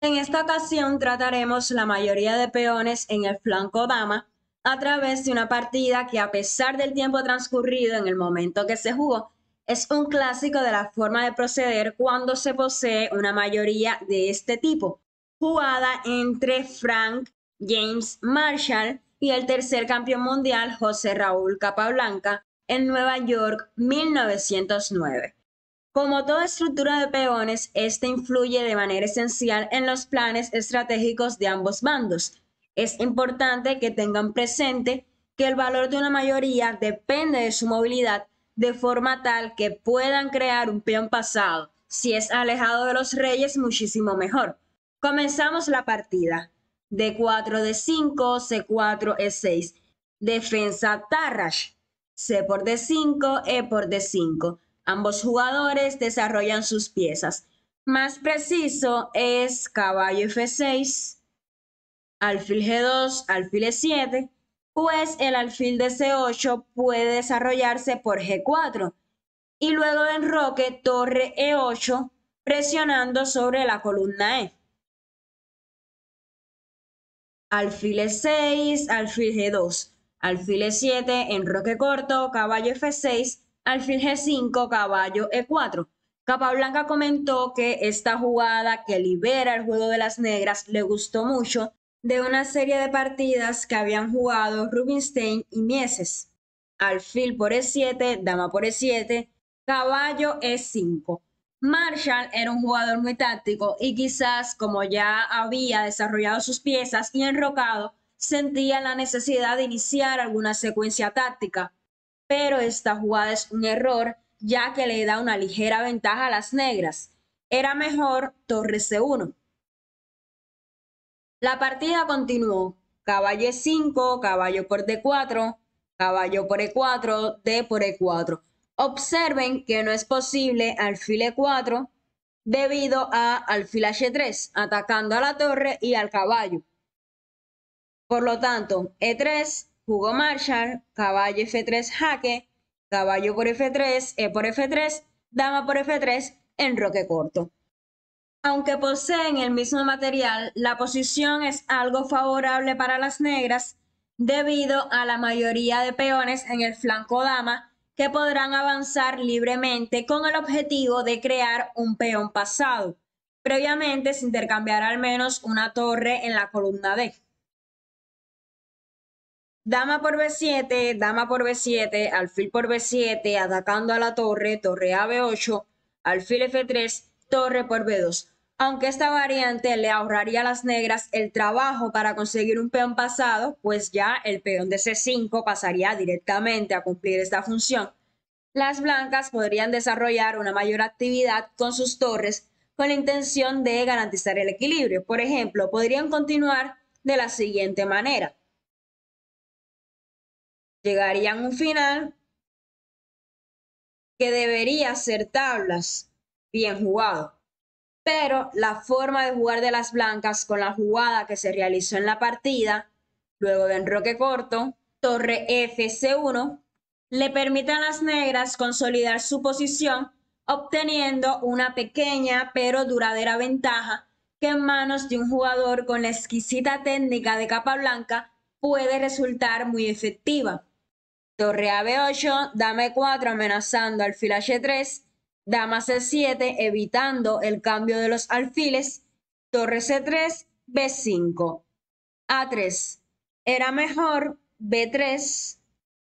En esta ocasión trataremos la mayoría de peones en el flanco dama a través de una partida que, a pesar del tiempo transcurrido en el momento que se jugó, es un clásico de la forma de proceder cuando se posee una mayoría de este tipo, jugada entre Frank James Marshall y el tercer campeón mundial José Raúl Capablanca en Nueva York 1909. Como toda estructura de peones, este influye de manera esencial en los planes estratégicos de ambos bandos. Es importante que tengan presente que el valor de una mayoría depende de su movilidad, de forma tal que puedan crear un peón pasado. Si es alejado de los reyes, muchísimo mejor. Comenzamos la partida. D4, D5, C4, E6. Defensa Tarrasch. C por D5, E por D5. Ambos jugadores desarrollan sus piezas. Más preciso es caballo F6, alfil G2, alfil E7, pues el alfil de C8 puede desarrollarse por G4 y luego de enroque torre E8 presionando sobre la columna E. Alfil E6, alfil G2, alfil E7, enroque corto, caballo F6, alfil G5, caballo E4. Capablanca comentó que esta jugada que libera el juego de las negras le gustó mucho de una serie de partidas que habían jugado Rubinstein y Mieses. Alfil por E7, dama por E7, caballo E5. Marshall era un jugador muy táctico y quizás, como ya había desarrollado sus piezas y enrocado, sentía la necesidad de iniciar alguna secuencia táctica. Pero esta jugada es un error, ya que le da una ligera ventaja a las negras. Era mejor torre C1. La partida continuó. Caballo E5, caballo por D4, caballo por E4, D por E4. Observen que no es posible alfil E4 debido a alfil H3, atacando a la torre y al caballo. Por lo tanto, E3, jugó Marshall, caballo F3 jaque, caballo por F3, E por F3, dama por F3, enroque corto. Aunque poseen el mismo material, la posición es algo favorable para las negras debido a la mayoría de peones en el flanco dama que podrán avanzar libremente con el objetivo de crear un peón pasado. Previamente se intercambiará al menos una torre en la columna D. Dama por B7, dama por B7, alfil por B7, atacando a la torre, torre a B8, alfil F3, torre por B2. Aunque esta variante le ahorraría a las negras el trabajo para conseguir un peón pasado, pues ya el peón de C5 pasaría directamente a cumplir esta función. Las blancas podrían desarrollar una mayor actividad con sus torres con la intención de garantizar el equilibrio. Por ejemplo, podrían continuar de la siguiente manera. Llegarían a un final que debería ser tablas, bien jugado. Pero la forma de jugar de las blancas con la jugada que se realizó en la partida, luego de enroque corto, torre FC1, le permite a las negras consolidar su posición, obteniendo una pequeña pero duradera ventaja que en manos de un jugador con la exquisita técnica de Capablanca puede resultar muy efectiva. Torre a B8, dama E4 amenazando alfil H3, dama C7 evitando el cambio de los alfiles, torre C3, B5, A3. Era mejor B3,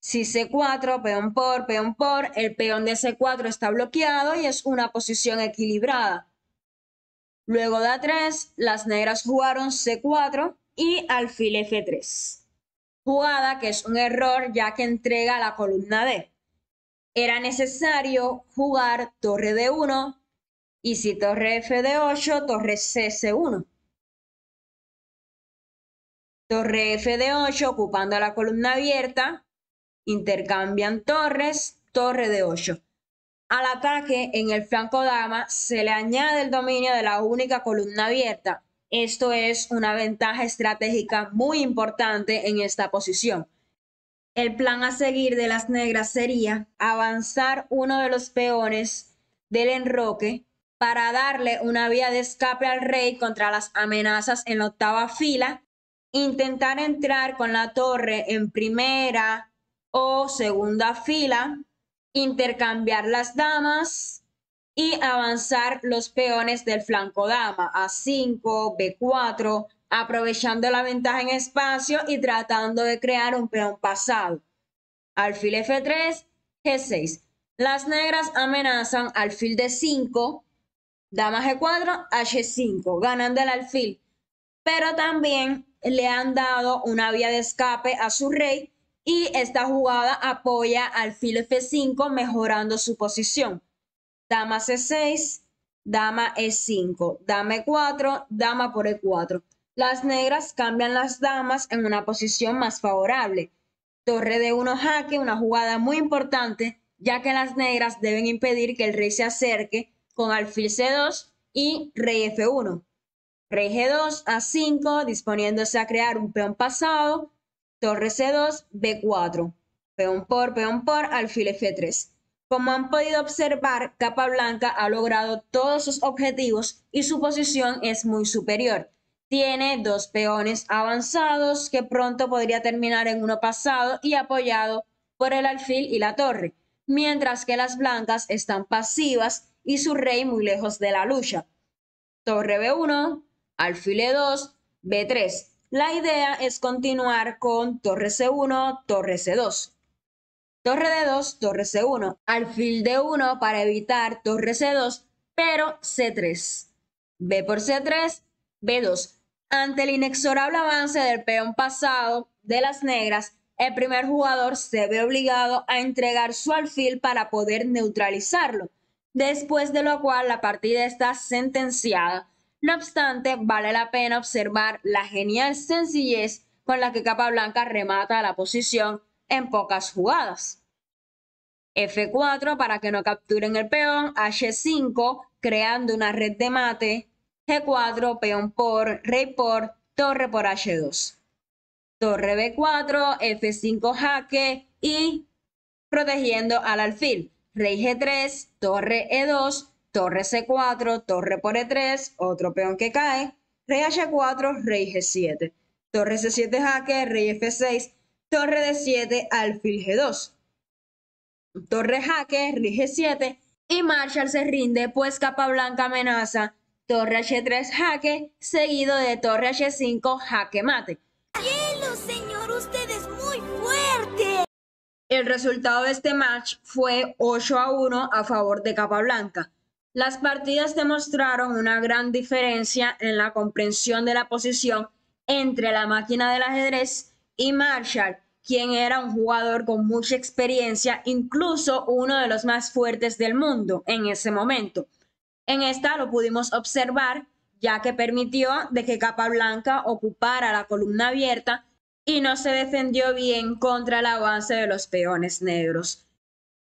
si C4, peón por, el peón de C4 está bloqueado y es una posición equilibrada. Luego de A3, las negras jugaron C4 y alfil F3. Jugada que es un error ya que entrega la columna D. Era necesario jugar torre D1 y si torre F de 8, torre CC1. Torre F de 8 ocupando la columna abierta, intercambian torres, torre de 8. Al ataque en el flanco dama se le añade el dominio de la única columna abierta. Esto es una ventaja estratégica muy importante en esta posición. El plan a seguir de las negras sería avanzar uno de los peones del enroque para darle una vía de escape al rey contra las amenazas en la octava fila, intentar entrar con la torre en primera o segunda fila, intercambiar las damas y avanzar los peones del flanco dama A5, B4, aprovechando la ventaja en espacio y tratando de crear un peón pasado. Alfil F3, G6. Las negras amenazan alfil D5, dama G4, H5, ganando el alfil, pero también le han dado una vía de escape a su rey y esta jugada apoya alfil F5 mejorando su posición. Dama C6, dama E5, dama E4, dama por E4. Las negras cambian las damas en una posición más favorable. Torre D1 jaque, una jugada muy importante, ya que las negras deben impedir que el rey se acerque con alfil C2 y rey F1. Rey G2, A5, disponiéndose a crear un peón pasado, torre C2, B4, peón por, alfil F3. Como han podido observar, Capablanca ha logrado todos sus objetivos y su posición es muy superior. Tiene dos peones avanzados que pronto podría terminar en uno pasado y apoyado por el alfil y la torre, mientras que las blancas están pasivas y su rey muy lejos de la lucha. Torre B1, alfil E2, B3. La idea es continuar con torre C1, torre C2. Torre D2, torre C1, alfil D1 para evitar torre C2, pero C3. B por C3, B2. Ante el inexorable avance del peón pasado de las negras, el primer jugador se ve obligado a entregar su alfil para poder neutralizarlo, después de lo cual la partida está sentenciada. No obstante, vale la pena observar la genial sencillez con la que Capablanca remata la posición en pocas jugadas. F4 para que no capturen el peón, H5 creando una red de mate, G4 peón por, rey por, torre por H2. Torre B4, F5 jaque y protegiendo al alfil. Rey G3, torre E2, torre C4, torre por E3, otro peón que cae, rey H4, rey G7, torre C7 jaque, rey F6, torre D7, alfil G2, torre jaque, rey G7 y Marshall se rinde pues Capablanca amenaza torre H3 jaque seguido de torre H5 jaque mate. ¡Cielo, señor! ¡Usted es muy fuerte! El resultado de este match fue 8-1 a favor de Capablanca. Las partidas demostraron una gran diferencia en la comprensión de la posición entre la máquina del ajedrez y Marshall, quien era un jugador con mucha experiencia, incluso uno de los más fuertes del mundo en ese momento. En esta lo pudimos observar, ya que permitió de que Capablanca ocupara la columna abierta y no se defendió bien contra el avance de los peones negros.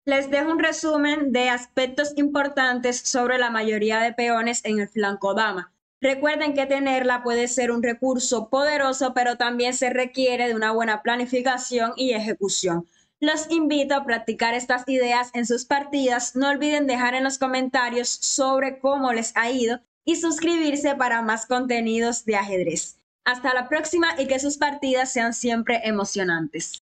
Les dejo un resumen de aspectos importantes sobre la mayoría de peones en el flanco dama. Recuerden que tenerla puede ser un recurso poderoso, pero también se requiere de una buena planificación y ejecución. Los invito a practicar estas ideas en sus partidas. No olviden dejar en los comentarios sobre cómo les ha ido y suscribirse para más contenidos de ajedrez. Hasta la próxima y que sus partidas sean siempre emocionantes.